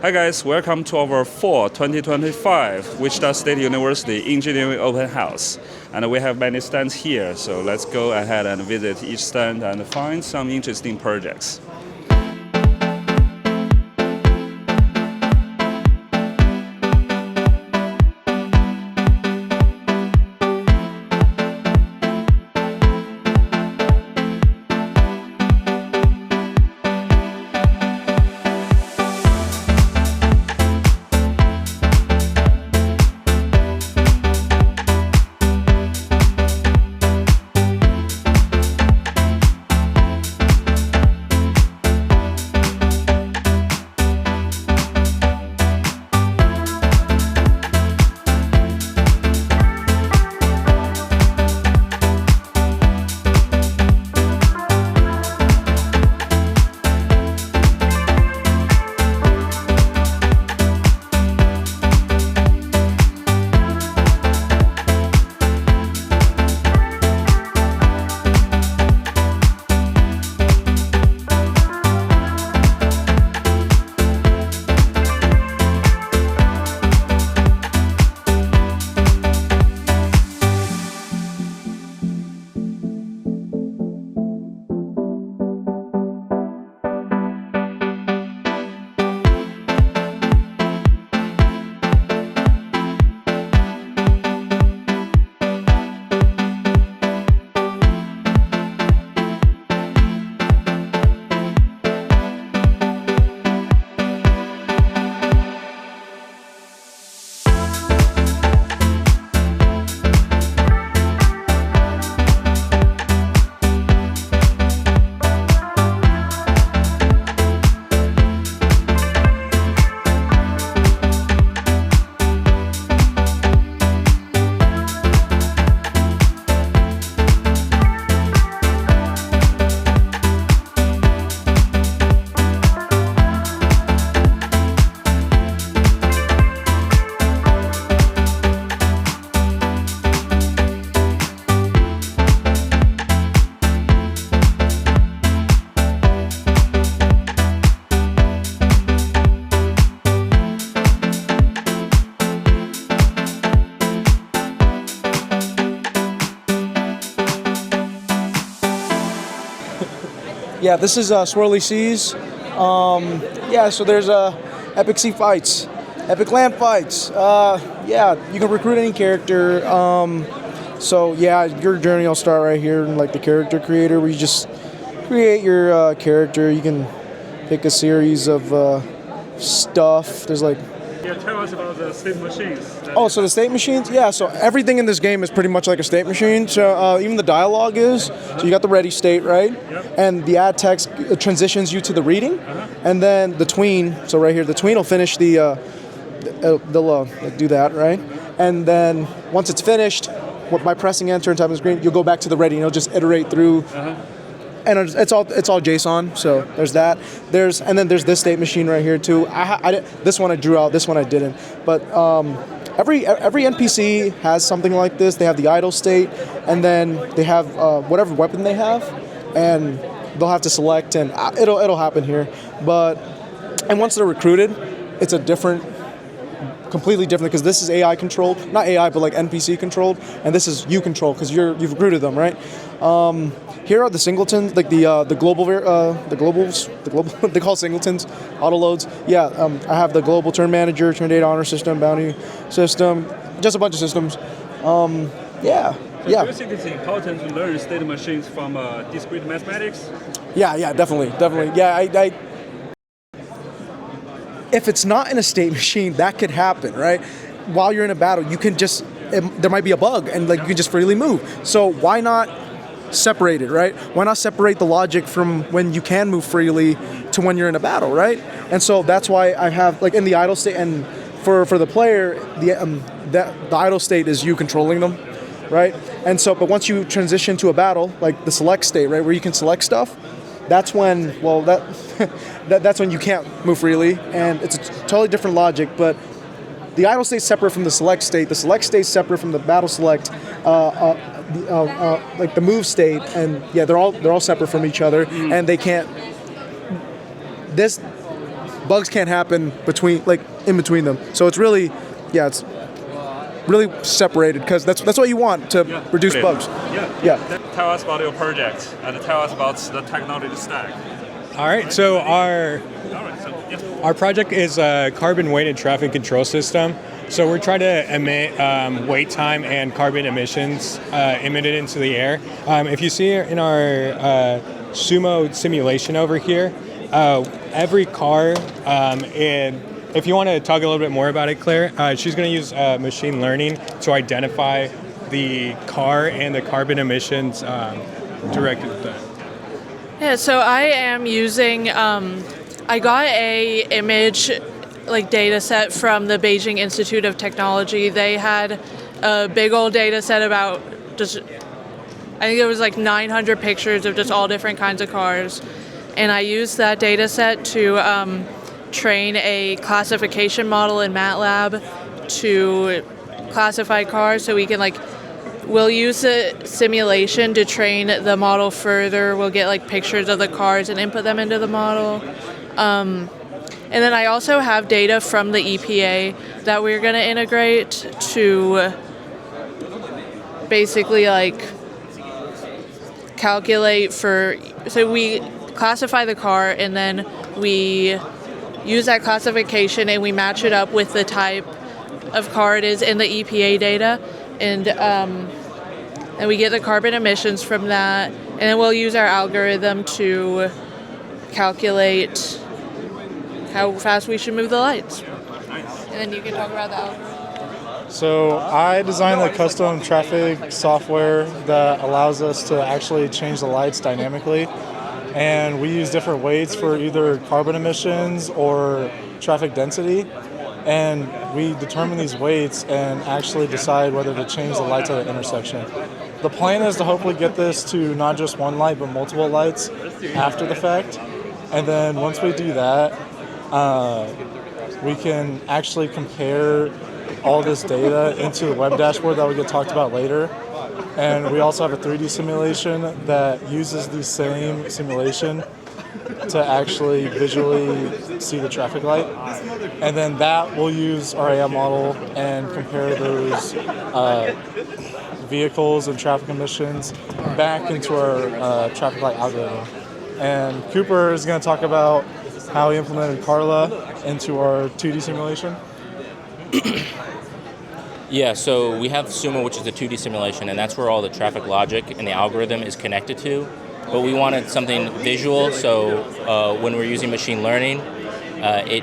Hi guys, welcome to our Fall 2025 Wichita State University Engineering Open House. And we have many stands here, so let's go ahead and visit each stand and find some interesting projects. Yeah, this is Swirly Seas. So there's epic sea fights, epic land fights. You can recruit any character. Your journey will start right here in like the character creator, where you just create your character. You can pick a series of stuff. There's like. Yeah, tell us about the state machines. So the state machines? Yeah, so everything in this game is pretty much like a state machine. So even the dialogue is. So you got the ready state, right? Yep. And the add text transitions you to the reading. And then the tween, so right here, the tween will finish they'll do that, right? And then once it's finished, by pressing enter and tapping the screen, you'll go back to the ready and it'll just iterate through. And it's all JSON, so there's that. And then there's this state machine right here too. This one I drew out, this one I didn't. But every NPC has something like this. They have the idle state, and then they have whatever weapon they have, and they'll have to select, and it'll happen here. And once they're recruited, it's completely different, because this is AI controlled, not AI, but like NPC controlled, and this is you controlled because you've recruited them, right? Here are the singletons, like the globals, they call singletons, auto loads. I have the global turn manager, turn data honor system, bounty system, just a bunch of systems. So do you think it's important to learn state machines from discrete mathematics? Yeah, definitely. Yeah, if it's not in a state machine, that could happen, right? While you're in a battle, there might be a bug, and like you can just freely move. So why not separate it, right? Why not separate the logic from when you can move freely to when you're in a battle, right? And so that's why I have, like, in the idle state, and for the player, the idle state is you controlling them, right? And so, but once you transition to a battle, like the select state, right, where you can select stuff, that's when, that's when you can't move freely, and it's a totally different logic. But the idle state's separate from the select state. The select state's separate from the battle select, like the move state, and they're all separate from each other, and they can't. bugs can't happen in between them. So it's really, it's really separated because that's what you want to reduce bugs. Yeah. Tell us about your project and tell us about the technology stack. All right, so our project is a carbon weighted traffic control system. So we're trying to emit wait time and carbon emissions emitted into the air. If you see in our Sumo simulation over here, every car, and if you want to talk a little bit more about it, Claire, she's going to use machine learning to identify the car and the carbon emissions directed at that. Yeah, so I am using, I got a image data set from the Beijing Institute of Technology. They had a big old data set about just, I think it was 900 pictures of just all different kinds of cars. And I used that data set to train a classification model in MATLAB to classify cars, so we can we'll use a simulation to train the model further. We'll get pictures of the cars and input them into the model. And then I also have data from the EPA that we're going to integrate to basically calculate so we classify the car and then we use that classification and we match it up with the type of car it is in the EPA data, and we get the carbon emissions from that, and then we'll use our algorithm to calculate how fast we should move the lights. And then you can talk about the algorithm. So I designed the custom traffic software that allows us to actually change the lights dynamically. And we use different weights for either carbon emissions or traffic density. And we determine these weights and actually decide whether to change the lights at the intersection. The plan is to hopefully get this to not just one light, but multiple lights after the fact. And then once we do that, we can actually compare all this data into the web dashboard that will get talked about later. And we also have a 3D simulation that uses the same simulation to actually visually see the traffic light. And then that will use our AI model and compare those vehicles and traffic emissions back into our traffic light algorithm. And Cooper is going to talk about how we implemented Carla into our 2D simulation. Yeah, so we have Sumo, which is the 2D simulation, and that's where all the traffic logic and the algorithm is connected to. But we wanted something visual, so when we're using machine learning, it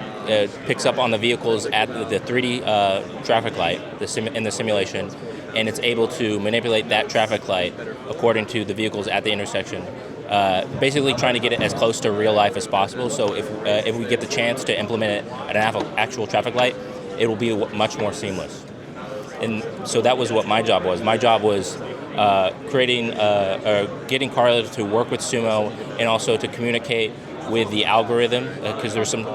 picks up on the vehicles at the 3D traffic light in the simulation, and it's able to manipulate that traffic light according to the vehicles at the intersection. Basically trying to get it as close to real life as possible, so if we get the chance to implement it at an actual traffic light, it will be much more seamless. And so that was what my job was. My job was getting Carla to work with Sumo and also to communicate with the algorithm, because there's some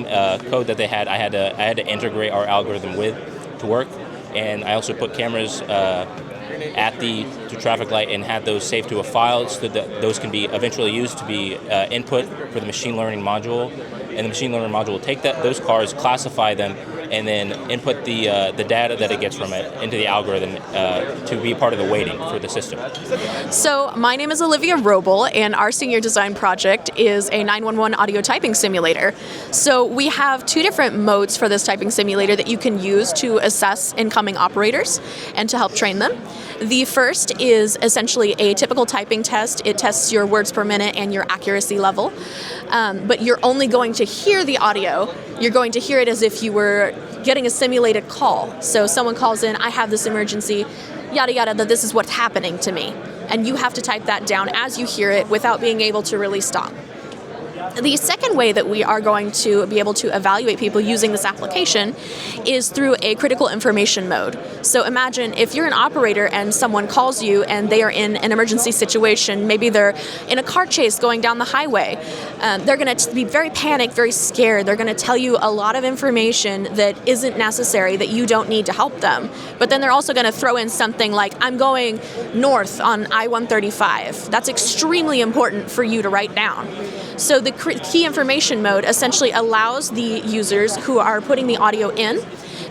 code that they had. I had to integrate our algorithm with to work, and I also put cameras at the traffic light and had those saved to a file so that those can be eventually used to be input for the machine learning module. And the machine learning module will take those cars, classify them, and then input the data that it gets from it into the algorithm to be part of the weighting for the system. So my name is Olivia Roble, and our senior design project is a 911 audio typing simulator. So we have two different modes for this typing simulator that you can use to assess incoming operators and to help train them. The first is essentially a typical typing test. It tests your words per minute and your accuracy level. But you're only going to hear the audio. You're going to hear it as if you were getting a simulated call. So someone calls in, I have this emergency, yada yada, that this is what's happening to me. And you have to type that down as you hear it without being able to really stop. The second way that we are going to be able to evaluate people using this application is through a critical information mode. So imagine if you're an operator and someone calls you and they are in an emergency situation, maybe they're in a car chase going down the highway. They're going to be very panicked, very scared. They're going to tell you a lot of information that isn't necessary, that you don't need to help them. But then they're also going to throw in something like, I'm going north on I-135. That's extremely important for you to write down. So the key information mode essentially allows the users who are putting the audio in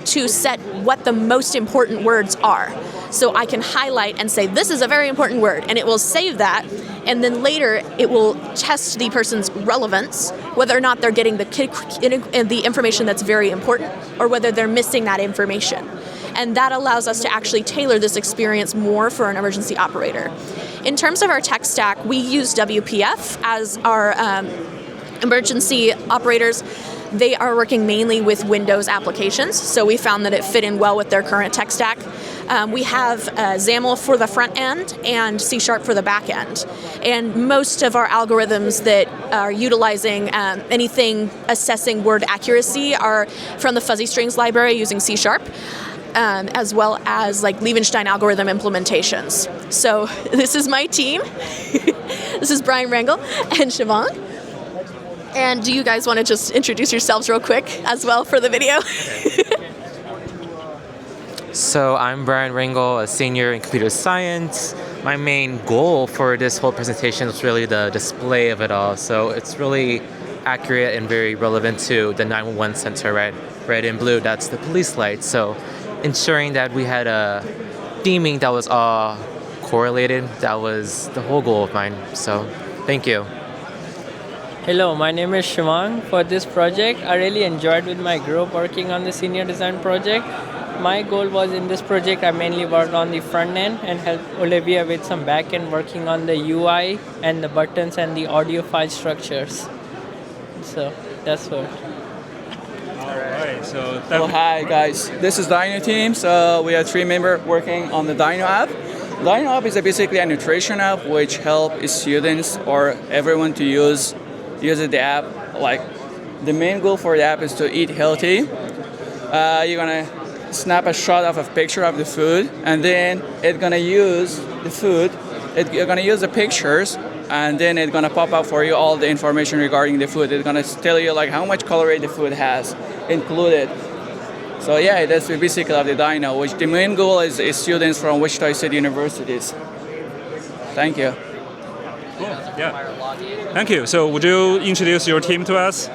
to set what the most important words are. So I can highlight and say, this is a very important word, and it will save that, and then later it will test the person's relevance, whether or not they're getting the information that's very important, or whether they're missing that information. And that allows us to actually tailor this experience more for an emergency operator. In terms of our tech stack, we use WPF as our emergency operators. They are working mainly with Windows applications, so we found that it fit in well with their current tech stack. We have XAML for the front end and C# for the back end. And most of our algorithms that are utilizing anything assessing word accuracy are from the fuzzy strings library using C#. As well as like Liebenstein algorithm implementations. So this is my team. This is Brian Rangel and Siobhan. And do you guys want to just introduce yourselves real quick as well for the video? So I'm Brian Rangel, a senior in computer science. My main goal for this whole presentation is really the display of it all. So it's really accurate and very relevant to the 911 center, right? Red and blue, that's the police light. So ensuring that we had a theming that was all correlated, that was the whole goal of mine. So thank you. Hello, my name is Shivang. For this project, I really enjoyed with my group working on the senior design project. My goal was in this project, I mainly worked on the front end and helped Olivia with some back end working on the UI and the buttons and the audio file structures. So that's what. So hi guys, this is Dino team. So we are 3 members working on the Dino app. Dino app is basically a nutrition app which helps students or everyone to use the app. Like the main goal for the app is to eat healthy. You're gonna snap a shot of a picture of the food, and then it's gonna use the food. You're gonna use the pictures, and then it's gonna pop up for you all the information regarding the food. It's gonna tell you like how much calorie the food has included. So yeah, that's the basic of the Dino, which the main goal is students from Wichita State Universities. Thank you. Cool. Yeah. Thank you. So would you introduce your team to us?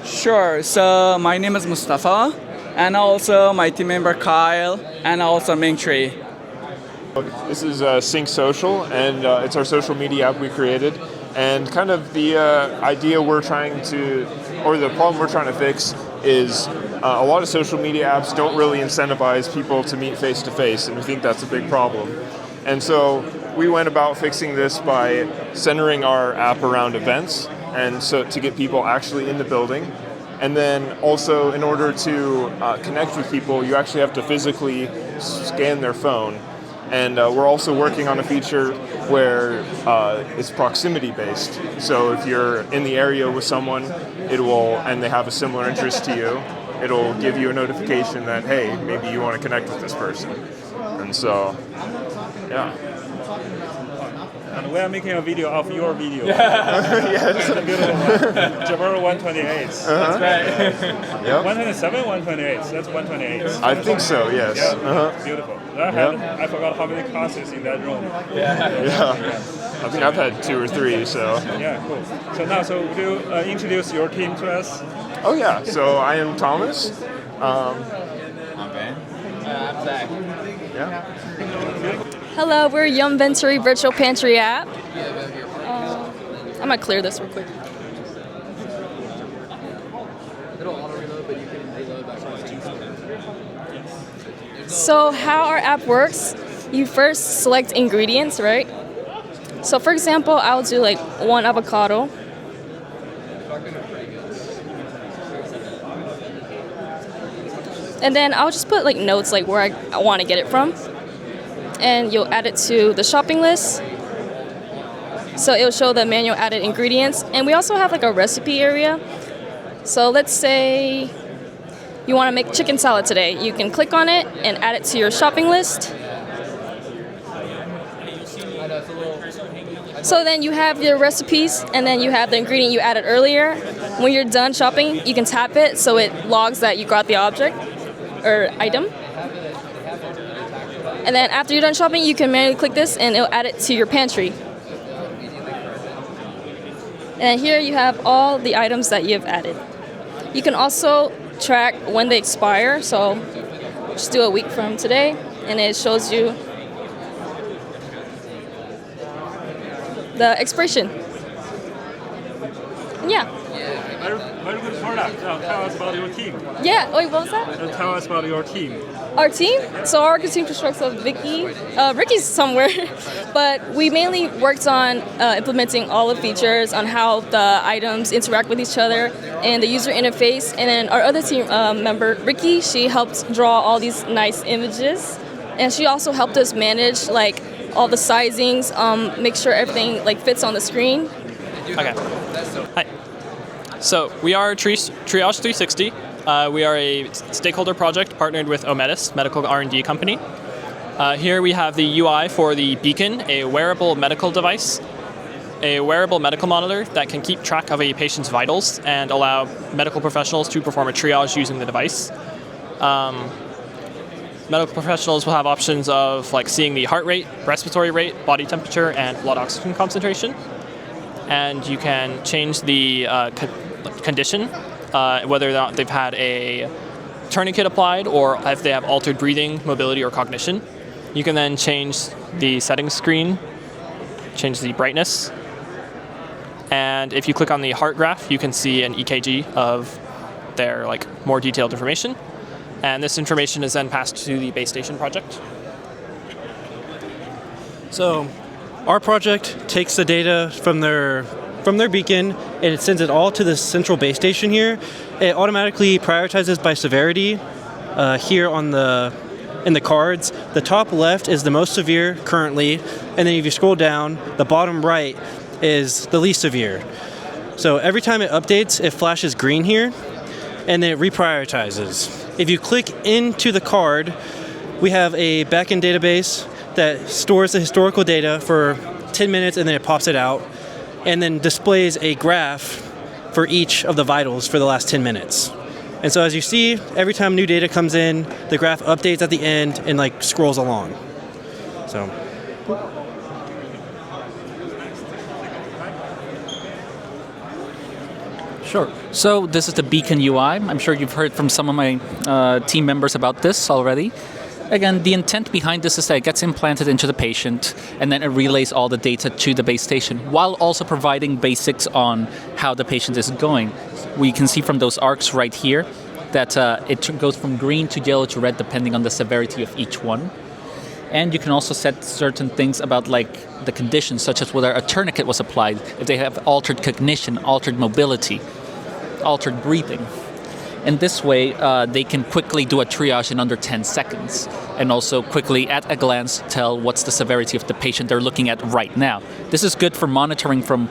Sure. So my name is Mustafa, and also my team member Kyle, and also Mingtree. This is Sync Social, and it's our social media app we created. And kind of the idea we're trying to, or the problem we're trying to fix is a lot of social media apps don't really incentivize people to meet face to face, and we think that's a big problem. And so we went about fixing this by centering our app around events, and so to get people actually in the building. And then also in order to connect with people, you actually have to physically scan their phone. And we're also working on a feature where it's proximity based. So if you're in the area with someone, and they have a similar interest to you, it'll give you a notification that, hey, maybe you want to connect with this person. And so, yeah. And we are making a video of your video. Yes. Jabber 128. That's right. Yep. 127, 128. That's 128. I think so, yes. Yeah. Beautiful. I forgot how many classes in that room. Yeah. I think I've had 2 or 3, so. Yeah, cool. So would you introduce your team to us? Oh yeah, so I am Thomas. I'm Ben. I'm Zach. Yeah. Hello, we're Yumventory Virtual Pantry app. I'm gonna clear this real quick. So how our app works, you first select ingredients, right? So for example, I'll do like 1 avocado. And then I'll just put like notes like where I want to get it from. And you'll add it to the shopping list. So it'll show the manual added ingredients. And we also have like a recipe area. So let's say you want to make chicken salad today. You can click on it and add it to your shopping list. So then you have your recipes, and then you have the ingredient you added earlier. When you're done shopping, you can tap it so it logs that you got the object or item. And then after you're done shopping, you can manually click this and it'll add it to your pantry. And here you have all the items that you have added. You can also track when they expire, so just do a week from today, and it shows you the expiration. Yeah. Very good product. Tell us about your team. Yeah. Wait, what was that? Tell us about your team. Our team? So our team consists of Vicky. Ricky's somewhere, but we mainly worked on implementing all the features on how the items interact with each other and the user interface. And then our other team member, Ricky, she helped draw all these nice images, and she also helped us manage like all the sizings, make sure everything like fits on the screen. Okay. Hi. So we are Triage 360. We are a stakeholder project partnered with Omedis, medical R&D company. Here we have the UI for the Beacon, a wearable medical device, a wearable medical monitor that can keep track of a patient's vitals and allow medical professionals to perform a triage using the device. Medical professionals will have options of like seeing the heart rate, respiratory rate, body temperature, and blood oxygen concentration. And you can change the condition, whether or not they've had a tourniquet applied or if they have altered breathing, mobility, or cognition. You can then change the settings screen, change the brightness, and if you click on the heart graph, you can see an EKG of their like more detailed information. And this information is then passed to the base station project. So our project takes the data from their beacon and it sends it all to the central base station here. It automatically prioritizes by severity here in the cards. The top left is the most severe currently, and then if you scroll down, the bottom right is the least severe. So every time it updates, it flashes green here, and then it reprioritizes. If you click into the card, we have a backend database that stores the historical data for 10 minutes and then it pops it out and then displays a graph for each of the vitals for the last 10 minutes. And so as you see, every time new data comes in, the graph updates at the end and like scrolls along. So. Sure. So this is the Beacon UI. I'm sure you've heard from some of my team members about this already. Again, the intent behind this is that it gets implanted into the patient and then it relays all the data to the base station while also providing basics on how the patient is going. We can see from those arcs right here that it goes from green to yellow to red depending on the severity of each one. And you can also set certain things about like the conditions, such as whether a tourniquet was applied, if they have altered cognition, altered mobility, altered breathing. In this way, they can quickly do a triage in under 10 seconds and also quickly, at a glance, tell what's the severity of the patient they're looking at right now. This is good for monitoring from,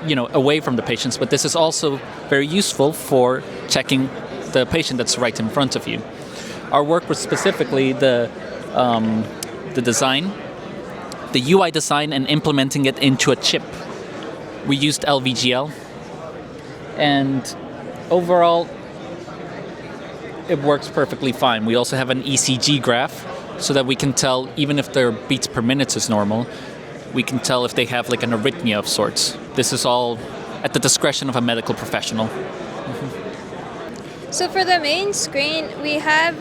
away from the patients, but this is also very useful for checking the patient that's right in front of you. Our work was specifically the design, the UI design, and implementing it into a chip. We used LVGL, and overall, it works perfectly fine. We also have an ECG graph so that we can tell, even if their beats per minute is normal, we can tell if they have like an arrhythmia of sorts. This is all at the discretion of a medical professional. So for the main screen, we have,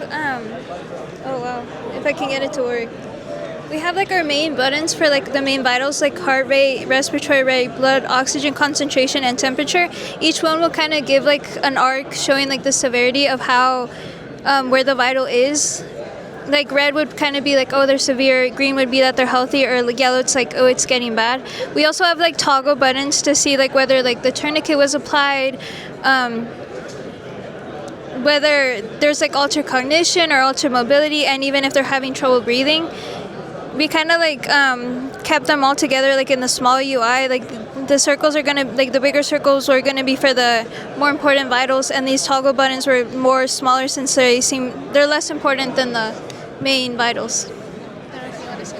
if I can get it to work. We have like our main buttons for like the main vitals, like heart rate, respiratory rate, blood oxygen concentration, and temperature. Each one will kind of give like an arc showing like the severity of how, where the vital is. Like red would kind of be like, oh, they're severe. Green would be that they're healthy, or like yellow, it's like, oh, it's getting bad. We also have like toggle buttons to see like whether like the tourniquet was applied, whether there's like altered cognition or altered mobility, and even if they're having trouble breathing. We kind of like kept them all together like in the small UI. Like the circles are gonna, like the bigger circles were gonna be for the more important vitals, and these toggle buttons were more smaller since they're less important than the main vitals. I don't know if you want to say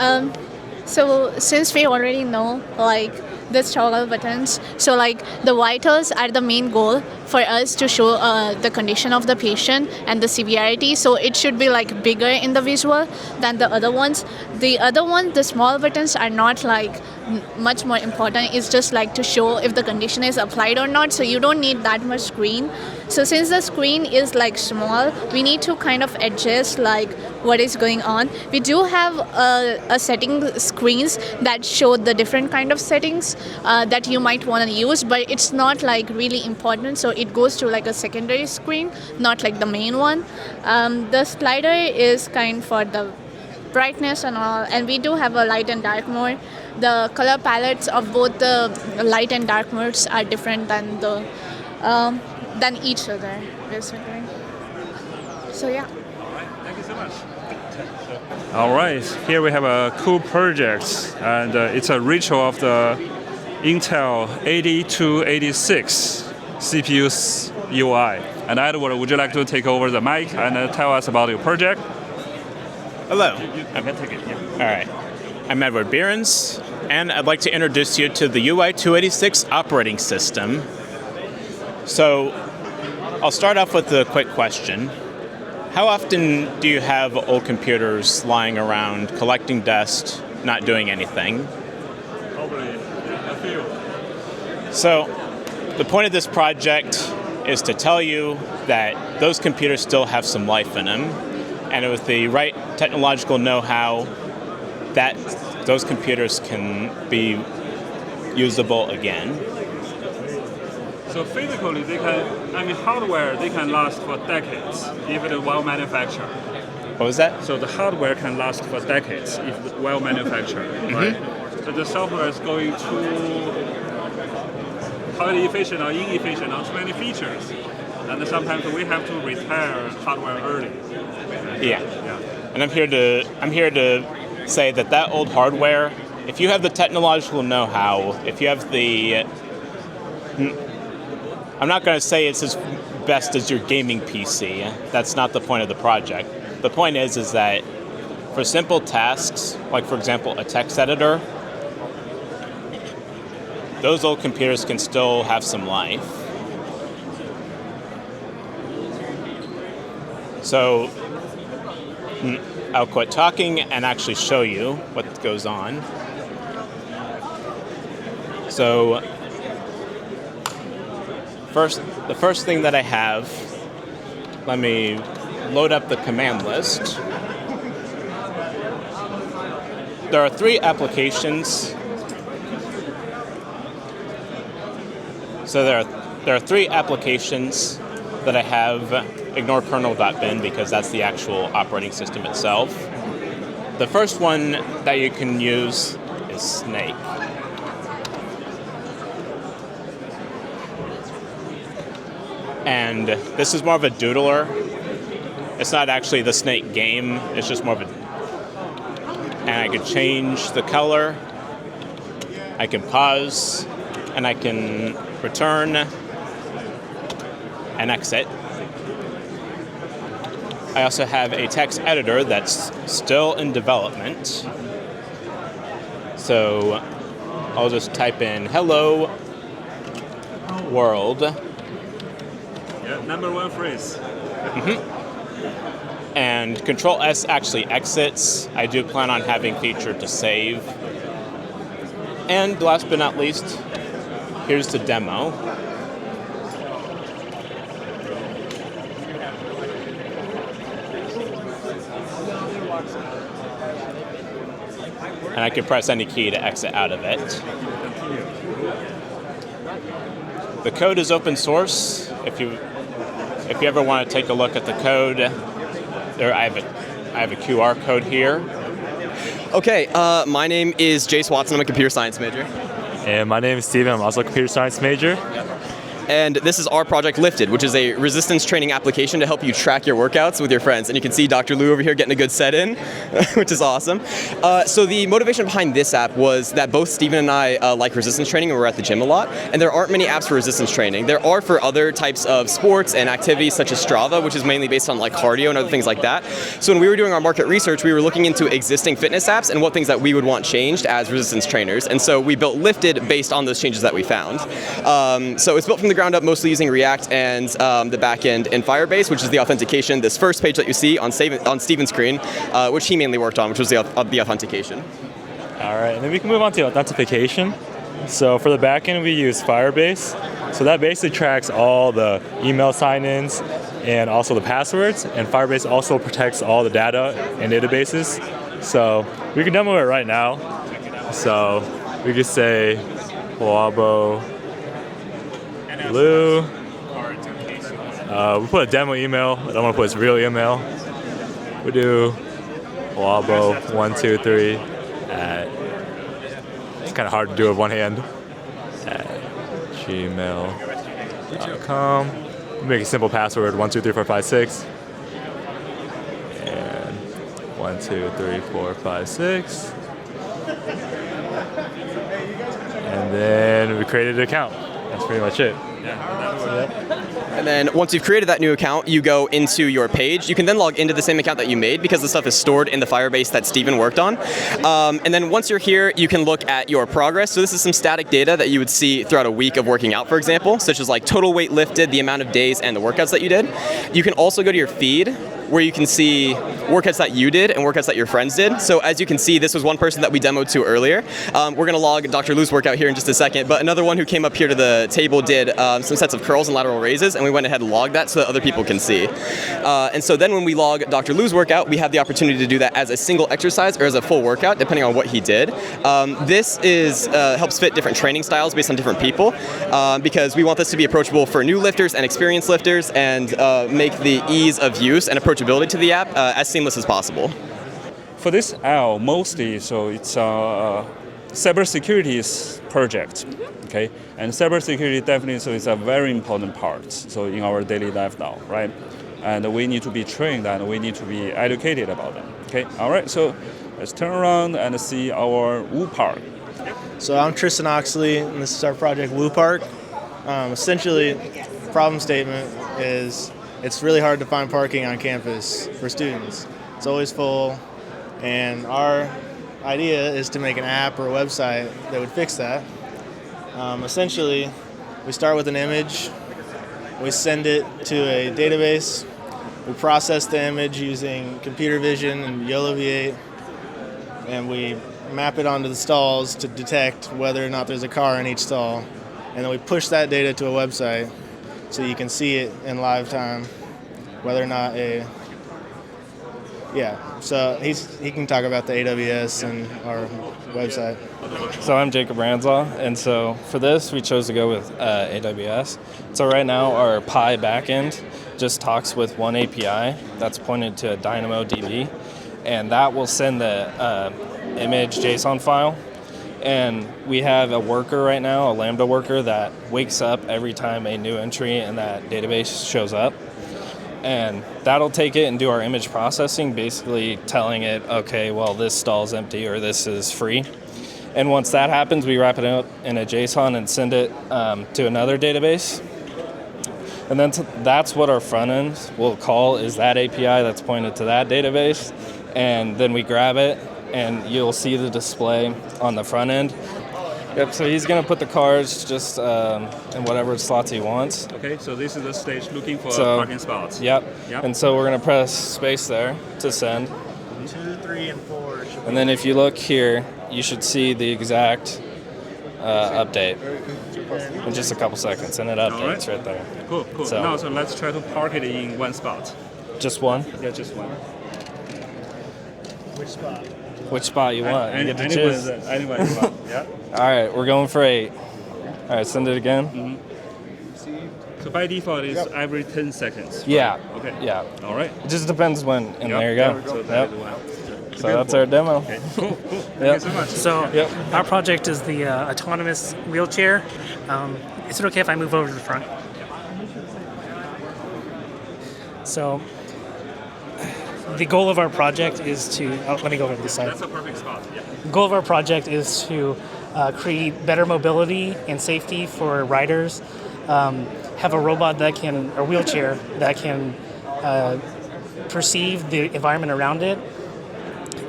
that. Okay. So since we already know like these toggle buttons, so like the vitals are the main goal, for us to show the condition of the patient and the severity. So it should be like bigger in the visual than the other ones. The other one, the small buttons are not like much more important. It's just like to show if the condition is applied or not. So you don't need that much screen. So since the screen is like small, we need to kind of adjust like what is going on. We do have a setting screens that show the different kind of settings that you might want to use, but it's not like really important. So it goes to like a secondary screen, not like the main one. The slider is kind for the brightness and all, and we do have a light and dark mode. The color palettes of both the light and dark modes are different than the than each other, basically. So yeah. Thank you so much. All right, here we have a cool project, and it's a retro of the Intel 8286 CPU's UI. And Edward, would you like to take over the mic and tell us about your project? Hello. I can take it. Yeah. All right. I'm Edward Behrens, and I'd like to introduce you to the UI286 operating system. So, I'll start off with a quick question. How often do you have old computers lying around, collecting dust, not doing anything? Probably a few. So, the point of this project is to tell you that those computers still have some life in them, and with the right technological know-how, that those computers can be usable again. So physically, hardware, they can last for decades if it's well manufactured. What was that? So the hardware can last for decades if it's well manufactured, right? But the software is going too highly efficient or inefficient on too many features. And sometimes we have to retire hardware early. Yeah. And I'm here to say that old hardware, if you have the technological know-how, if you have the... I'm not going to say it's as best as your gaming PC. That's not the point of the project. The point is that for simple tasks, like for example a text editor, those old computers can still have some life. So I'll quit talking and actually show you what goes on. So the first thing that I have, let me load up the command list. There are 3 applications. So there are 3 applications that I have. Ignore kernel.bin because that's the actual operating system itself. The first one that you can use is Snake. And this is more of a doodler. It's not actually the Snake game, it's just more of a... And I could change the color, I can pause, and I can return and exit. I also have a text editor that's still in development. So I'll just type in hello world. Yeah, number 1 phrase. And Control S actually exits. I do plan on having feature to save. And last but not least, here's the demo. And I can press any key to exit out of it. The code is open source. If you ever want to take a look at the code, I have a QR code here. Okay, my name is Jace Watson. I'm a computer science major. And my name is Steven. I'm also a computer science major. And this is our project Lifted, which is a resistance training application to help you track your workouts with your friends. And you can see Dr. Lou over here getting a good set in, which is awesome. So the motivation behind this app was that both Steven and I like resistance training, and we're at the gym a lot. And there aren't many apps for resistance training. There are for other types of sports and activities such as Strava, which is mainly based on like cardio and other things like that. So when we were doing our market research, we were looking into existing fitness apps and what things that we would want changed as resistance trainers. And so we built Lifted based on those changes that we found. So it's built from the the ground up, mostly using React and the backend in Firebase, which is the authentication. This first page that you see on Steven's screen, which he mainly worked on, which was the authentication. All right, and then we can move on to authentication. So for the backend, we use Firebase. So that basically tracks all the email sign-ins and also the passwords. And Firebase also protects all the data and databases. So we can demo it right now. So we could say Wabo Blue. We put a demo email. I don't want to put his real email. We do Wabo123 at, it's kind of hard to do with one hand, at gmail.com. Make a simple password, 123456. And 123456. And then we created an account. That's pretty much it. And then once you've created that new account, you go into your page. You can then log into the same account that you made because the stuff is stored in the Firebase that Steven worked on. And then once you're here, you can look at your progress. So this is some static data that you would see throughout a week of working out, for example, such as like total weight lifted, the amount of days, and the workouts that you did. You can also go to your feed, where you can see workouts that you did and workouts that your friends did. So as you can see, this was one person that we demoed to earlier. We're going to log Dr. Lou's workout here in just a second, but another one who came up here to the table did some sets of curls and lateral raises, and we went ahead and logged that so that other people can see. And so then when we log Dr. Lou's workout, we have the opportunity to do that as a single exercise or as a full workout, depending on what he did. This is helps fit different training styles based on different people, because we want this to be approachable for new lifters and experienced lifters, and make the ease of use and approachability to the app as seamless as possible. For this app, mostly, so it's cybersecurity's project, okay? And cybersecurity definitely so is a very important part, so in our daily life now, right? And we need to be trained and we need to be educated about them, okay? All right, so let's turn around and see our WuPark. So I'm Tristan Oxley, and this is our project WuPark. Essentially, problem statement is it's really hard to find parking on campus for students. It's always full, and our idea is to make an app or a website that would fix that. Essentially, we start with an image, we send it to a database, we process the image using computer vision and YOLO V8, and we map it onto the stalls to detect whether or not there's a car in each stall, and then we push that data to a website so you can see it in live time, whether or not so he can talk about the AWS and our website. So I'm Jacob Ranzaw, and so for this we chose to go with AWS. So right now our Pi backend just talks with one API that's pointed to a DynamoDB, and that will send the image JSON file. And we have a worker right now, a Lambda worker, that wakes up every time a new entry in that database shows up. And that'll take it and do our image processing, basically telling it, okay, well, this stall's empty or this is free. And once that happens, we wrap it up in a JSON and send it to another database. And then that's what our front end will call, is that API that's pointed to that database. And then we grab it, and you'll see the display on the front end. Yep, so he's going to put the cars just in whatever slots he wants. Okay, so this is the stage looking for parking spots. Yep. And so we're going to press space there to send. 2, 3, and 4. And then if you look here, you should see the exact update in just a couple seconds, and it updates right there. Cool. So, now, so let's try to park it in one spot. Just one? Yeah, just one. Which spot? Which spot you want? You get to choose. Anywhere you want. Yeah. All right, we're going for 8. All right, send it again. Mm-hmm. So by default, it's every 10 seconds. Right? Yeah. Okay. Yeah. All right. It just depends when, and there you go. So that's our demo. Okay. Cool. Thank you so much. So our project is the autonomous wheelchair. Is it okay if I move over to the front? So the goal of our project is to, let me go over to this side. That's a perfect spot. Yeah. The goal of our project is to create better mobility and safety for riders, have a robot that can, or wheelchair that can perceive the environment around it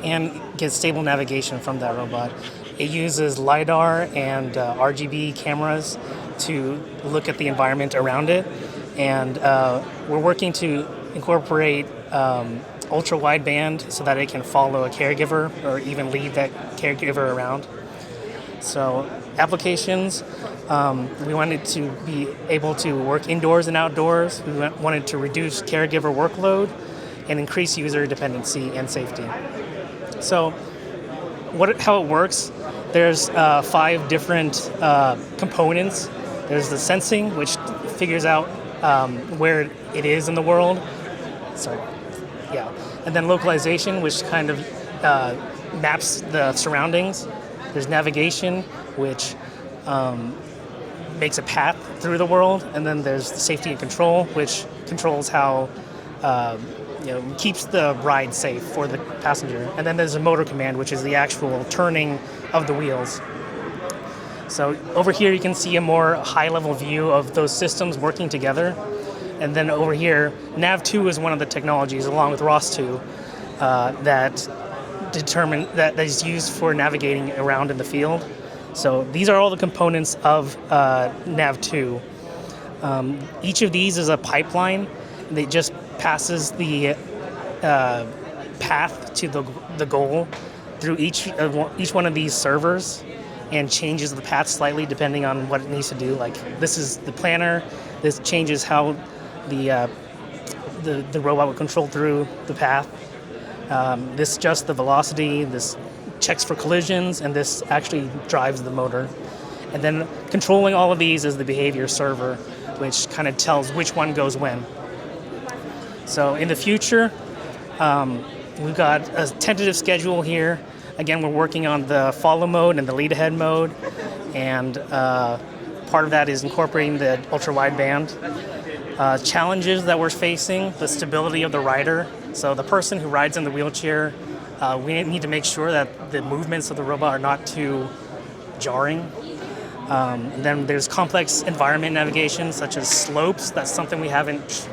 and get stable navigation from that robot. It uses LiDAR and RGB cameras to look at the environment around it. And we're working to incorporate ultra wideband so that it can follow a caregiver or even lead that caregiver around. So applications, we wanted to be able to work indoors and outdoors. We wanted to reduce caregiver workload and increase user dependency and safety. So how it works, there's 5 different components. There's the sensing, which figures out where it is in the world. Sorry. Yeah. And then localization, which kind of maps the surroundings. There's navigation, which makes a path through the world. And then there's safety and control, which controls how keeps the ride safe for the passenger. And then there's a motor command, which is the actual turning of the wheels. So over here you can see a more high-level view of those systems working together. And then over here, Nav2 is one of the technologies, along with ROS2, that is used for navigating around in the field. So these are all the components of Nav2. Each of these is a pipeline that just passes the path to the goal through each one of these servers and changes the path slightly depending on what it needs to do. Like this is the planner. This changes how the robot would control through the path. This adjusts the velocity. This checks for collisions, and this actually drives the motor. And then controlling all of these is the behavior server, which kind of tells which one goes when. So in the future, we've got a tentative schedule here. Again, we're working on the follow mode and the lead ahead mode, and part of that is incorporating the ultra wideband. Challenges that we're facing: the stability of the rider. So the person who rides in the wheelchair, we need to make sure that the movements of the robot are not too jarring. And then there's complex environment navigation, such as slopes. That's something we haven't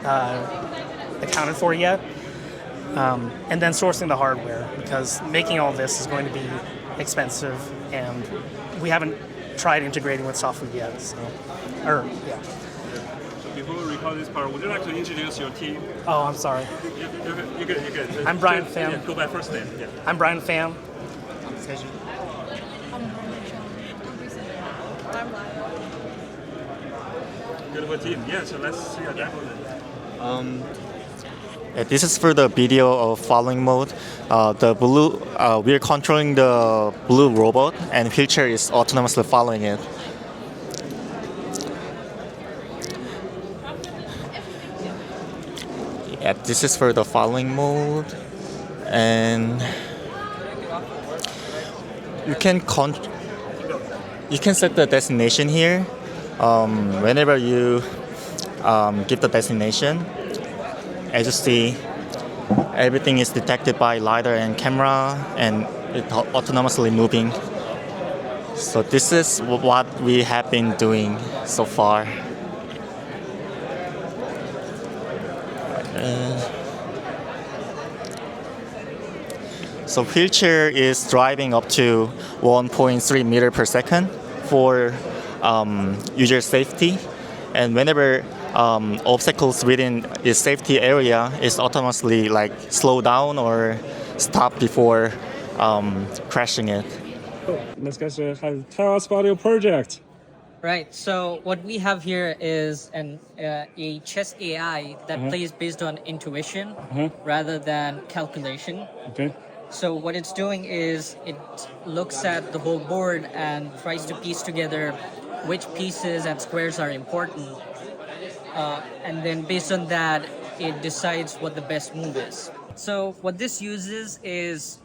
accounted for yet. And then sourcing the hardware, because making all this is going to be expensive, and we haven't tried integrating with software yet. So before we record this part, would you like to introduce your team? Oh, I'm sorry. You're good. I'm Brian Pham. Yeah, go by first name. Yeah. I'm Brian Pham. Beautiful team. Yeah, so let's see a demo. This is for the video of following mode. The blue, we're controlling the blue robot, and wheelchair is autonomously following it. Yeah, this is for the following mode, and you can set the destination here. Whenever you give the destination, as you see, everything is detected by LiDAR and camera, and it's autonomously moving. So this is what we have been doing so far. So wheelchair is driving up to 1.3 meter per second for user safety, and whenever obstacles within its safety area is autonomously slow down or stop before crashing it. Cool. Let's guys tell us about your project. Right. So what we have here is a chess AI that plays based on intuition rather than calculation. Okay. So what it's doing is it looks at the whole board and tries to piece together which pieces and squares are important. And then based on that, it decides what the best move is. So what this uses is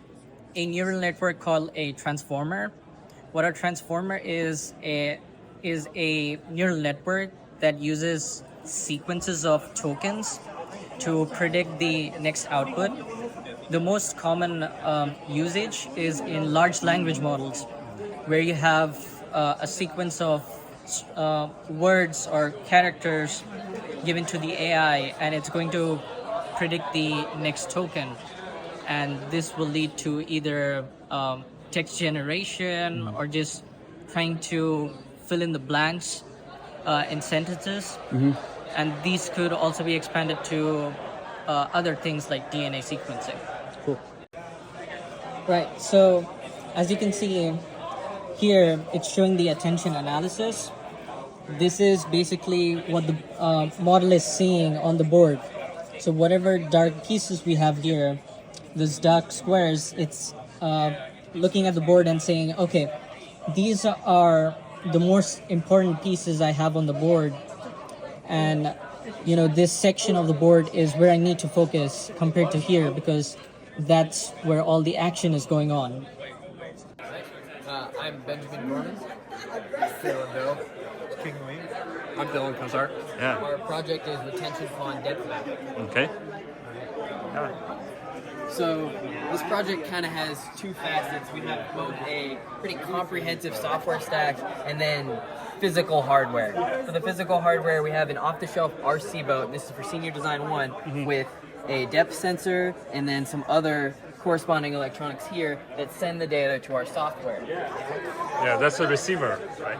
a neural network called a transformer. What a transformer is a neural network that uses sequences of tokens to predict the next output. The most common usage is in large language models, where you have a sequence of words or characters given to the AI, and it's going to predict the next token. And this will lead to either text generation or just trying to fill in the blanks in sentences, and these could also be expanded to other things like DNA sequencing. Cool. Right, so as you can see here, it's showing the attention analysis. This is basically what the model is seeing on the board. So whatever dark pieces we have here, those dark squares, it's looking at the board and saying, okay, these are the most important pieces I have on the board. And, this section of the board is where I need to focus compared to here, because that's where all the action is going on. I'm Benjamin Gorman. Dylan Bill. King Wayne. I'm Dylan Kazar. Yeah. Our project is retention pond depth map. Okay. So this project kind of has two facets. We have both a pretty comprehensive software stack and then physical hardware. For the physical hardware, we have an off-the-shelf RC boat. This is for Senior Design 1 with a depth sensor and then some other corresponding electronics here that send the data to our software. Yeah, that's a receiver, right?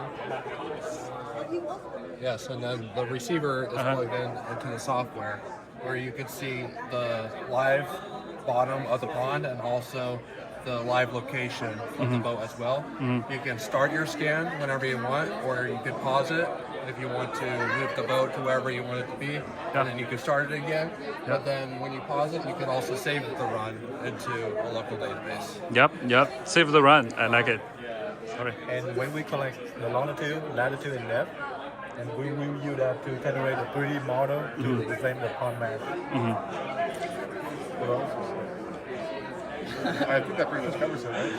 Yes, and then the receiver is plugged into the software, where you can see the live bottom of the pond and also the live location of the boat as well. You can start your scan whenever you want, or you can pause it if you want to move the boat to wherever you want it to be, and then you can start it again. But then when you pause it, you can also save the run into a local database. Yep. Save the run. I like it. Sorry. And when we collect the longitude, latitude, and depth, and we will use that to generate a 3D model to design the pond map. I think that pretty much covers it, right?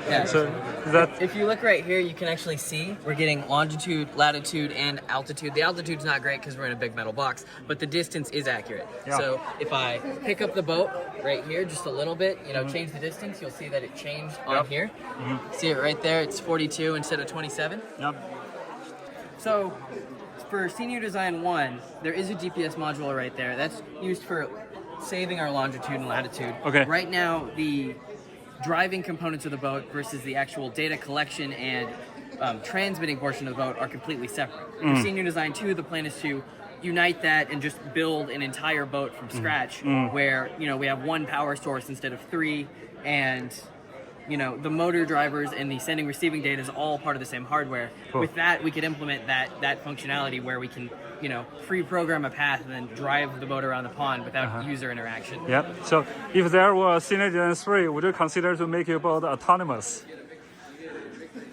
Yeah. So that if you look right here, you can actually see we're getting longitude, latitude, and altitude. The altitude's not great because we're in a big metal box, but the distance is accurate. Yeah. So if I pick up the boat right here just a little bit, change the distance, you'll see that it changed on here. See it right there, it's 42 instead of 27. Yep. So for Senior Design 1, there is a GPS module right there. That's used for saving our longitude and latitude. Okay. Right now, the driving components of the boat versus the actual data collection and transmitting portion of the boat are completely separate. For Senior Design 2, the plan is to unite that and just build an entire boat from scratch, where we have one power source instead of three, and the motor drivers and the sending receiving data is all part of the same hardware. Cool. With that, we could implement that functionality where we can pre-program a path and then drive the boat around the pond without user interaction. Yep. So if there was Senior Design 3, would you consider to make your boat autonomous?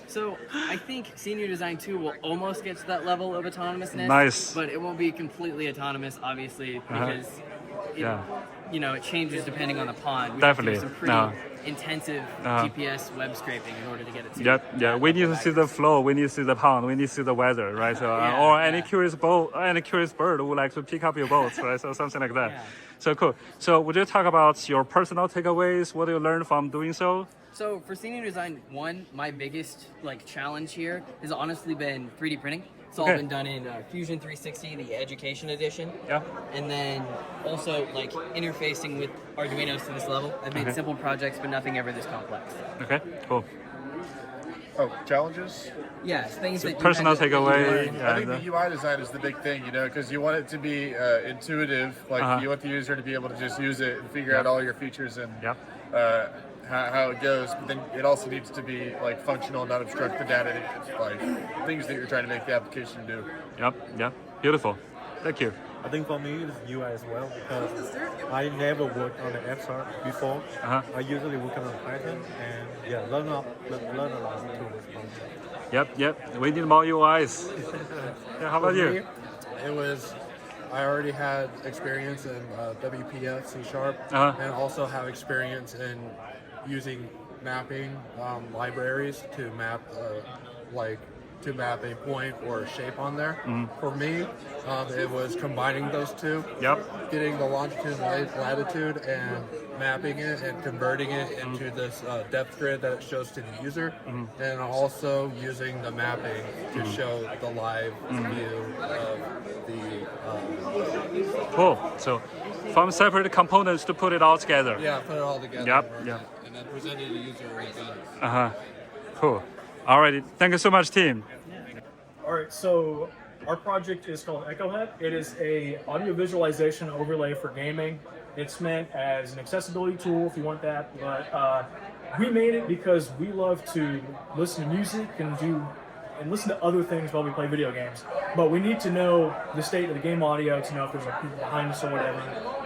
So I think Senior Design 2 will almost get to that level of autonomousness. Nice. But it won't be completely autonomous, obviously, because it changes depending on the pond. We Definitely. have to do some pretty intensive GPS web scraping in order to get it to. Yeah. We need to see the flow. We need to see the pond. We need to see the weather, right? So, or any curious bird would like to pick up your boats, right? So something like that. So cool. So would you talk about your personal takeaways? What you learned from doing so? So for Senior Design 1, my biggest challenge here has honestly been 3D printing. It's all been done in Fusion 360, the Education Edition. Yeah. And then also interfacing with Arduinos to this level. I've made simple projects, but nothing ever this complex. Okay, cool. Oh, challenges? Yes, things that personal you had to takeaway. learn. I think the UI design is the big thing, because you want it to be intuitive. You want the user to be able to just use it and figure out all your features and how it goes. But then it also needs to be functional, not obstruct the data, things that you're trying to make the application do. Yep. Beautiful. Thank you. I think for me, it's UI as well, because I never worked on the XR before. I usually work on Python and learn a lot through this project. Yep. We need more UIs. How about you? I already had experience in WPF, C#, and also have experience in using mapping libraries to map a point or a shape on there. For me, it was combining those two. Getting the longitude and latitude and mapping it and converting it into this depth grid that it shows to the user, and also using the mapping to show the live view of the... Cool. So from separate components to put it all together. Yeah, put it all together. Yep. And then present it to the user when it's done. Cool. Alrighty. Thank you so much, team. All right, so Our project is called EchoHud. It is a audio visualization overlay for gaming. It's meant as an accessibility tool if you want that, but we made it because we love to listen to music and listen to other things while we play video games. But we need to know the state of the game audio to know if there's like people behind us or whatever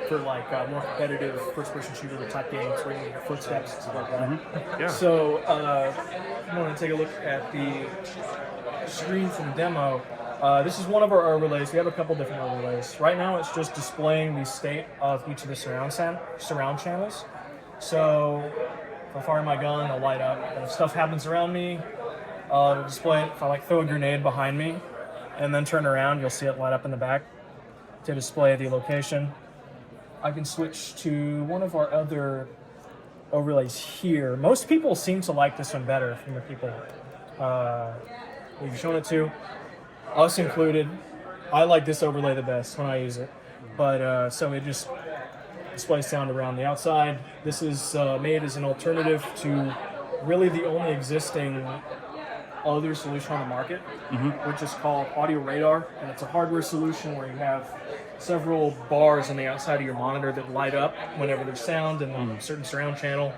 for like more competitive first-person shooter type games where you hear footsteps and stuff like that. Yeah. So if you want to take a look at the screen from the demo, this is one of our overlays. We have a couple different overlays. Right now it's just displaying the state of each of the surround channels. So if I fire my gun, it'll light up. And if stuff happens around me, it'll display it. If I like throw a grenade behind me and then turn around, you'll see it light up in the back to display the location. I can switch to one of our other overlays here. Most people seem to like this one better from the people we've shown it to, us included. I like this overlay the best when I use it. But so it just displays sound around the outside. This is made as an alternative to really the only existing other solution on the market, which is called Audio Radar, and it's a hardware solution where you have several bars on the outside of your monitor that light up whenever there's sound in a certain surround channel.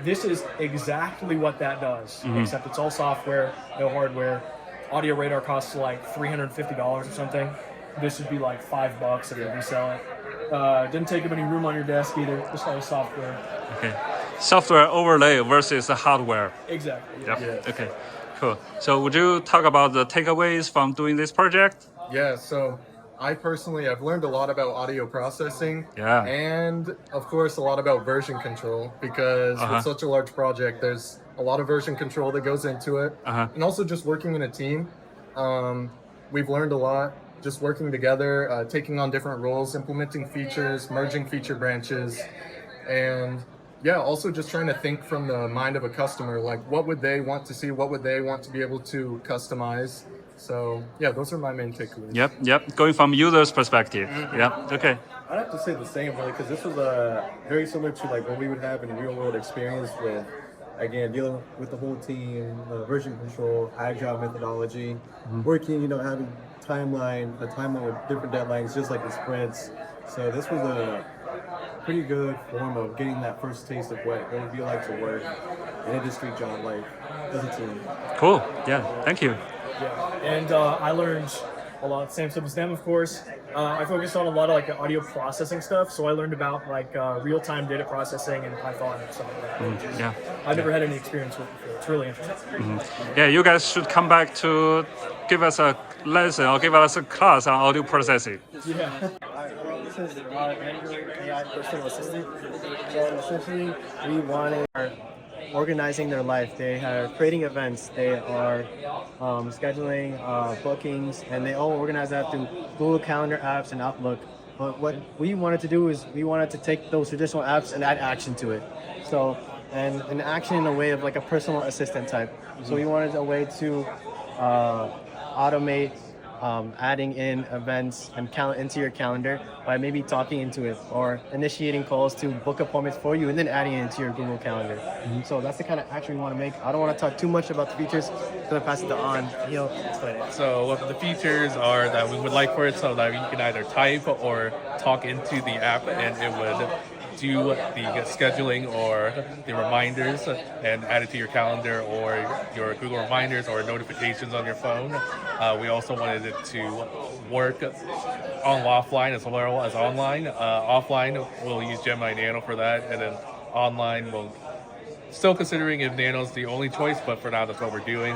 This is exactly what that does, except it's all software, no hardware. Audio Radar costs like $350 or something. This would be like $5 if you resell it. Didn't take up any room on your desk either, just all the software. Okay. Software overlay versus the hardware. Exactly. Yep. Yeah. Okay. Cool. So would you talk about the takeaways from doing this project? Yeah, so I personally have learned a lot about audio processing. Yeah. And of course a lot about version control because with such a large project there's a lot of version control that goes into it. And also just working in a team. We've learned a lot just working together, taking on different roles, implementing features, merging feature branches, and yeah, also just trying to think from the mind of a customer, like what would they want to see, what would they want to be able to customize. So yeah, those are my main takeaways. Yep. Going from user's perspective. Yep. Okay. I'd have to say the same, really, because this was very similar to like what we would have in real world experience with, again, dealing with the whole team, version control, agile methodology, working, having a timeline with different deadlines, just like the sprints. So this was a pretty good form of getting that first taste of what it would be like to work an industry job like as a team. Cool. Yeah. Thank you. Yeah. And I learned a lot, same stuff as them, of course. I focused on a lot of like audio processing stuff, so I learned about like real-time data processing and Python and stuff like that. Yeah. I've never had any experience with it before. It's really interesting. Yeah, you guys should come back to give us a lesson or give us a class on audio processing. Yeah. This is our Android AI personal assistant. So essentially, we wanted organizing their life. They are creating events. They are scheduling bookings, and they all organize that through Google Calendar apps and Outlook. But what we wanted to do is we wanted to take those traditional apps and add action to it. So, and an action in a way of like a personal assistant type. So we wanted a way to automate adding in events and into your calendar by maybe talking into it or initiating calls to book appointments for you and then adding it into your Google Calendar. So that's the kind of action we want to make. I don't want to talk too much about the features, so I'm going to pass it to An. He'll explain it. So what the features are that we would like for it so that you can either type or talk into the app and it would do the scheduling or the reminders and add it to your calendar or your Google reminders or notifications on your phone. We also wanted it to work on offline as well as online. Offline, we'll use Gemini Nano for that, and then online, we'll still considering if Nano's the only choice, but for now, that's what we're doing.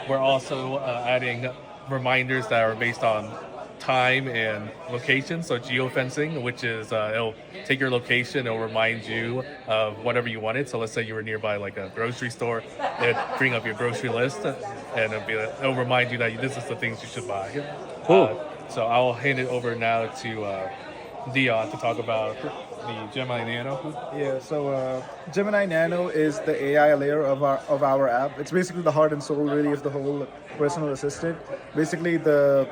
We're also adding reminders that are based on time and location, so geofencing, which is it'll take your location, it'll remind you of whatever you wanted. So let's say you were nearby like a grocery store, it'd bring up your grocery list and it'll remind you that this is the things you should buy. Cool. So I'll hand it over now to Dion to talk about the Gemini Nano. Yeah, so Gemini Nano is the AI layer of our app. It's basically the heart and soul, really, of the whole personal assistant. Basically, the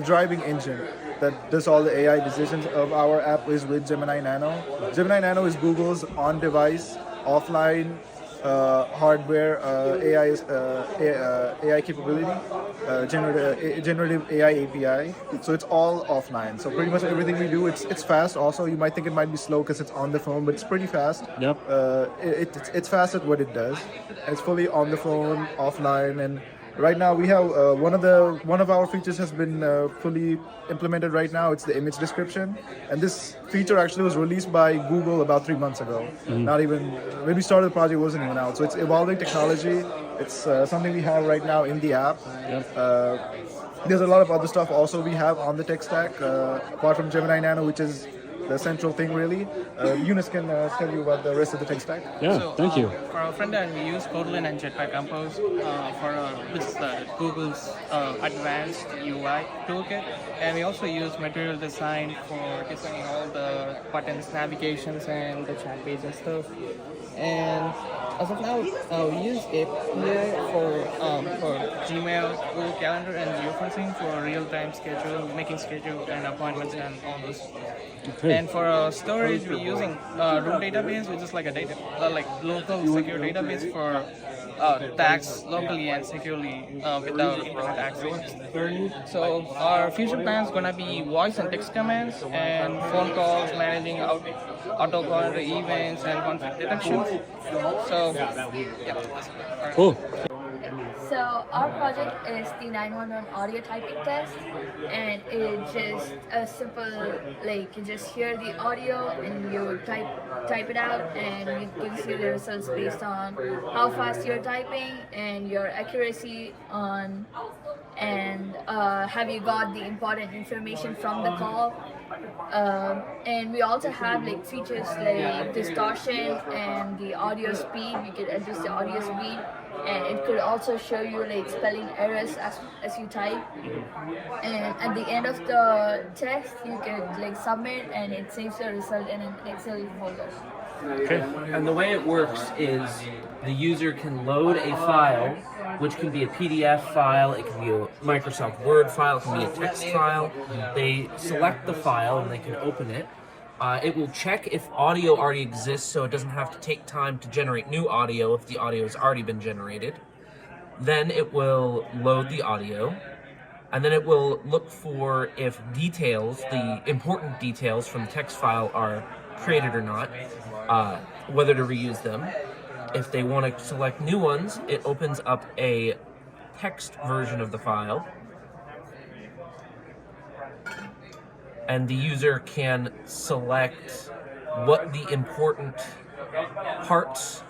driving engine that does all the AI decisions of our app is with Gemini Nano. Gemini Nano is Google's on-device, offline hardware, AI capability, generative AI API. So it's all offline. So pretty much everything we do, it's fast. Also, you might think it might be slow because it's on the phone, but it's pretty fast. Yep. It's fast at what it does. It's fully on the phone, offline, and right now we have one of our features has been fully implemented right now. It's the image description, and this feature actually was released by Google about 3 months ago. Not even when we started the project, it wasn't even out. So it's evolving technology. It's something we have right now in the app. There's a lot of other stuff also we have on the tech stack apart from Gemini Nano, which is the central thing really. Eunice can tell you about the rest of the tech stack. Yeah, thank you. For our front end, we use Kotlin and Jetpack Compose which is Google's advanced UI toolkit, and we also use Material Design for designing all the buttons, navigations, and the chat page and stuff. And as of now, we use API for Gmail, Google Calendar, and geofencing for real-time schedule, making schedule and appointments and all those. Okay. And for storage, we're using Room database, which is like a like local secure database for tags locally and securely without internet access. So our future plan is gonna be voice and text commands and phone calls, managing auto calendar events and conflict detection. So yeah. Cool. So our project is the 911 audio typing test, and it's just a simple, like you just hear the audio and you type it out, and it gives you the results based on how fast you're typing and your accuracy on, and have you got the important information from the call. And we also have like features like distortion and the audio speed. You can adjust the audio speed, and it could also show you like spelling errors as you type. And at the end of the test, you can like submit, and it saves the result in an Excel folder. Okay. And the way it works is the user can load a file, which can be a PDF file, it can be a Microsoft Word file, it can be a text file. They select the file and they can open it. It will check if audio already exists, so it doesn't have to take time to generate new audio if the audio has already been generated. Then it will load the audio, and then it will look for if details, the important details from the text file are created or not, whether to reuse them. If they want to select new ones, it opens up a text version of the file, and the user can select what the important parts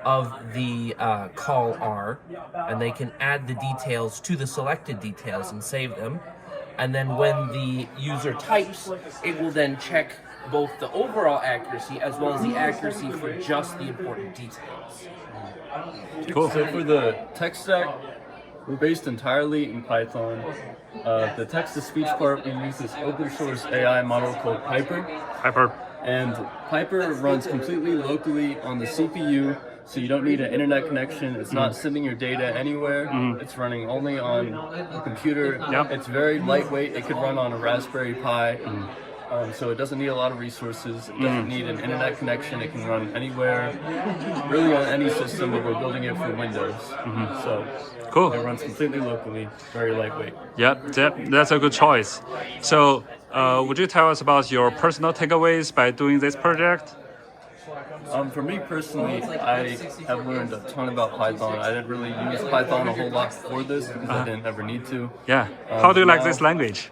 of the call are, and they can add the details to the selected details and save them. And then when the user types, it will then check both the overall accuracy as well as the accuracy for just the important details. Cool. So for the tech stack, we're based entirely in Python. The text-to-speech part, we use this open source AI model called Piper. And Piper runs completely locally on the CPU, so you don't need an internet connection. It's not sending your data anywhere. It's running only on a computer. It's very lightweight. It could run on a Raspberry Pi. So it doesn't need a lot of resources. It doesn't need an internet connection. It can run anywhere, really on any system, but we're building it for Windows. So cool. It runs completely locally, very lightweight. Yep, that's a good choice. So would you tell us about your personal takeaways by doing this project? For me personally, I have learned a ton about Python. I didn't really use Python a whole lot before this because I didn't ever need to. Yeah. How do you like this language?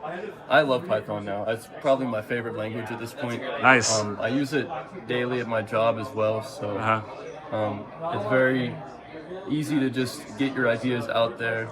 I love Python now. It's probably my favorite language at this point. Nice. I use it daily at my job as well, so it's very easy to just get your ideas out there.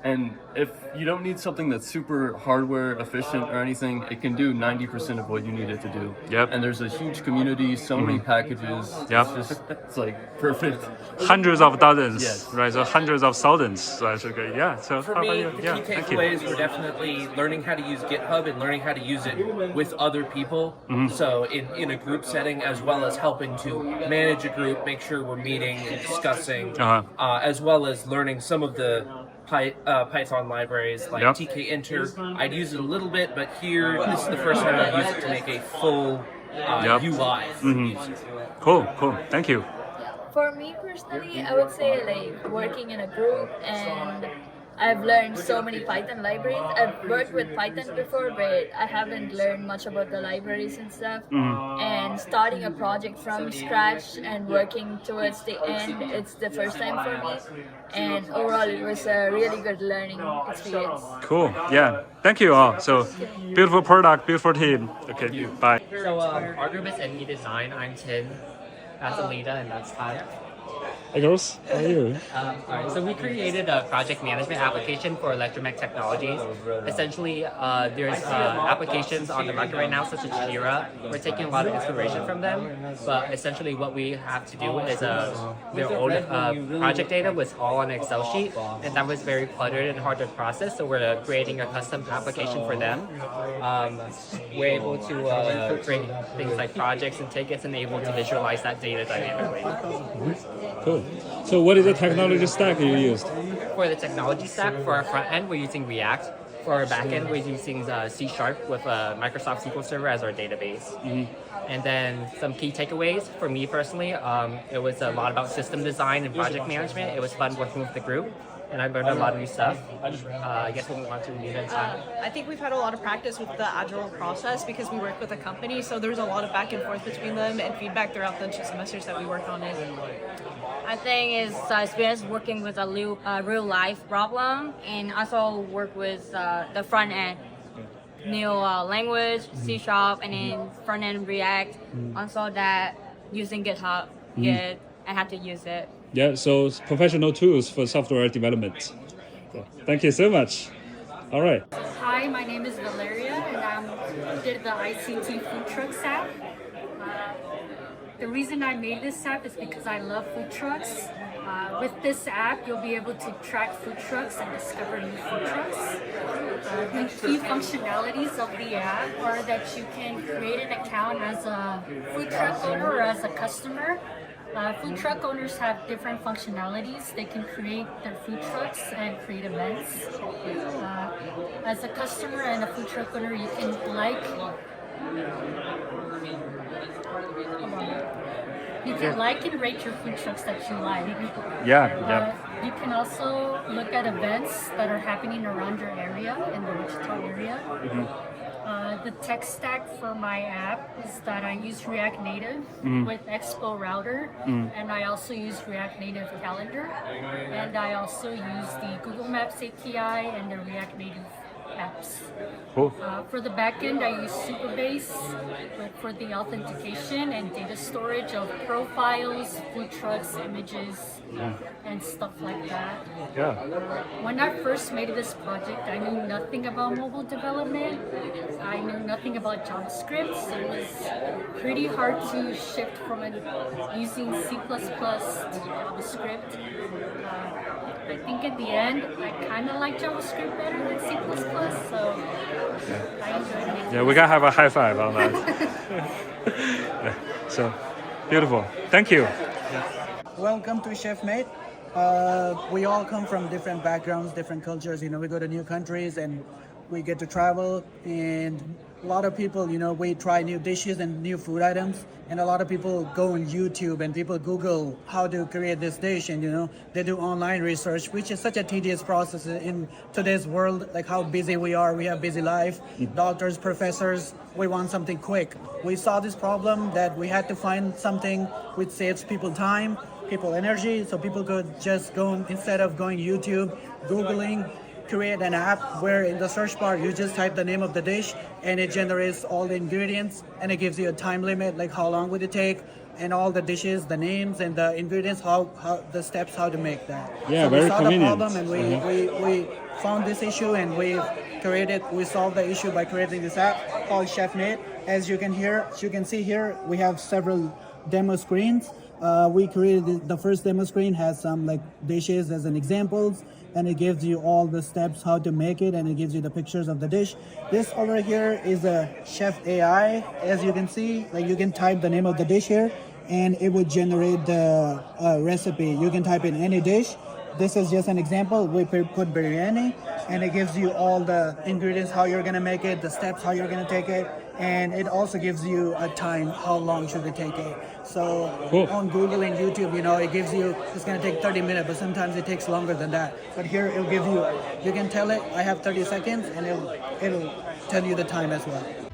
And if you don't need something that's super hardware efficient or anything, it can do 90% of what you need it to do. Yep. And there's a huge community, so many packages. Yep. It's like perfect. Hundreds of dozens, yes. right? So hundreds of thousands. So that's okay. Yeah. So For how me, about you? the Yeah. key Thank you. takeaways were definitely learning how to use GitHub and learning how to use it with other people. So in a group setting, as well as helping to manage a group, make sure we're meeting and discussing, as well as learning some of the Python libraries like tkinter. I'd use it a little bit, but here, this is the first time I've used it to make a full UI for the user. Cool. Thank you. For me personally, I would say like working in a group, and I've learned so many Python libraries. I've worked with Python before, but I haven't learned much about the libraries and stuff. And starting a project from scratch and working towards the end, it's the first time for me. And overall, it was a really good learning experience. Cool. Yeah. Thank you all. So beautiful product, beautiful team. Okay. Bye. So our group is NE Design. I'm Tin. That's Alita, and that's Todd. Hey girls, how are you? Alright, so we created a project management application for electromech technologies. Essentially, there's applications on the market right now, such as Jira. We're taking a lot of inspiration from them, but essentially what we have to do is their own project data was all on an Excel sheet, and that was very cluttered and hard to process, so we're creating a custom application for them. We're able to create things like projects and tickets and able to visualize that data dynamically. Cool. So what is the technology stack you used? For the technology stack, for our front end, we're using React. For our back end, we're using C# with Microsoft SQL Server as our database. And then some key takeaways for me personally, it was a lot about system design and project management. It was fun working with the group, and I learned a lot of new stuff. I guess we'll move on to the event time. I think we've had a lot of practice with the Agile process because we work with a company, so there's a lot of back and forth between them and feedback throughout the 2 semesters that we worked on it. I think it's experience working with a real life problem, and also work with the front end, new language, C#, and then front end React. Also that using GitHub, Git, I had to use it. Yeah, so professional tools for software development. So, thank you so much. All right. Hi, my name is Valeria, and I did the ICT Foodtruck app. The reason I made this app is because I love food trucks. With this app, you'll be able to track food trucks and discover new food trucks. The key functionalities of the app are that you can create an account as a food truck owner or as a customer. Food truck owners have different functionalities. They can create their food trucks and create events. As a customer and a food truck owner, you can like and rate your food trucks that you like. You can also look at events that are happening around your area, in the Wichita area. The tech stack for my app is that I use React Native with Expo Router, and I also use React Native Calendar, and I also use the Google Maps API and the React Native apps. Cool. For the backend, I use Supabase for the authentication and data storage of profiles, food trucks, images, and stuff like that. When I first made this project, I knew nothing about mobile development. I knew nothing about JavaScript, so it was pretty hard to shift from using C++ to JavaScript. I think at the end, I kind of like JavaScript better than C++, so I enjoyed it. Yeah, we gotta have a high five on that. So, beautiful. Thank you. Welcome to ChefMate. We all come from different backgrounds, different cultures. You know, we go to new countries and we get to travel, and a lot of people, you know, we try new dishes and new food items, and a lot of people go on YouTube and people Google how to create this dish, and you know, they do online research, which is such a tedious process in today's world, like how busy we are. We have busy life, doctors, professors, we want something quick. We saw this problem that we had to find something which saves people time, people energy, so people could just go, instead of going YouTube, Googling, create an app where in the search bar you just type the name of the dish and it generates all the ingredients, and it gives you a time limit, like how long would it take, and all the dishes, the names and the ingredients, how the steps how to make that. Yeah, so very we saw convenient. the problem and we found this issue, and we solved the issue by creating this app called ChefMate. As you can see here, we have several demo screens. We created the first demo screen has some like dishes as an examples, and it gives you all the steps how to make it, and it gives you the pictures of the dish. This over here is a chef AI. As you can see, like you can type the name of the dish here and it would generate the recipe. You can type in any dish, this is just an example. We put biryani, and it gives you all the ingredients, how you're gonna make it, the steps, how you're gonna take it, and it also gives you a time, how long should it take it. So on Google and YouTube, it gives you, it's gonna take 30 minutes, but sometimes it takes longer than that. But here it'll give you, you can tell it, I have 30 seconds, and it'll tell you the time as well.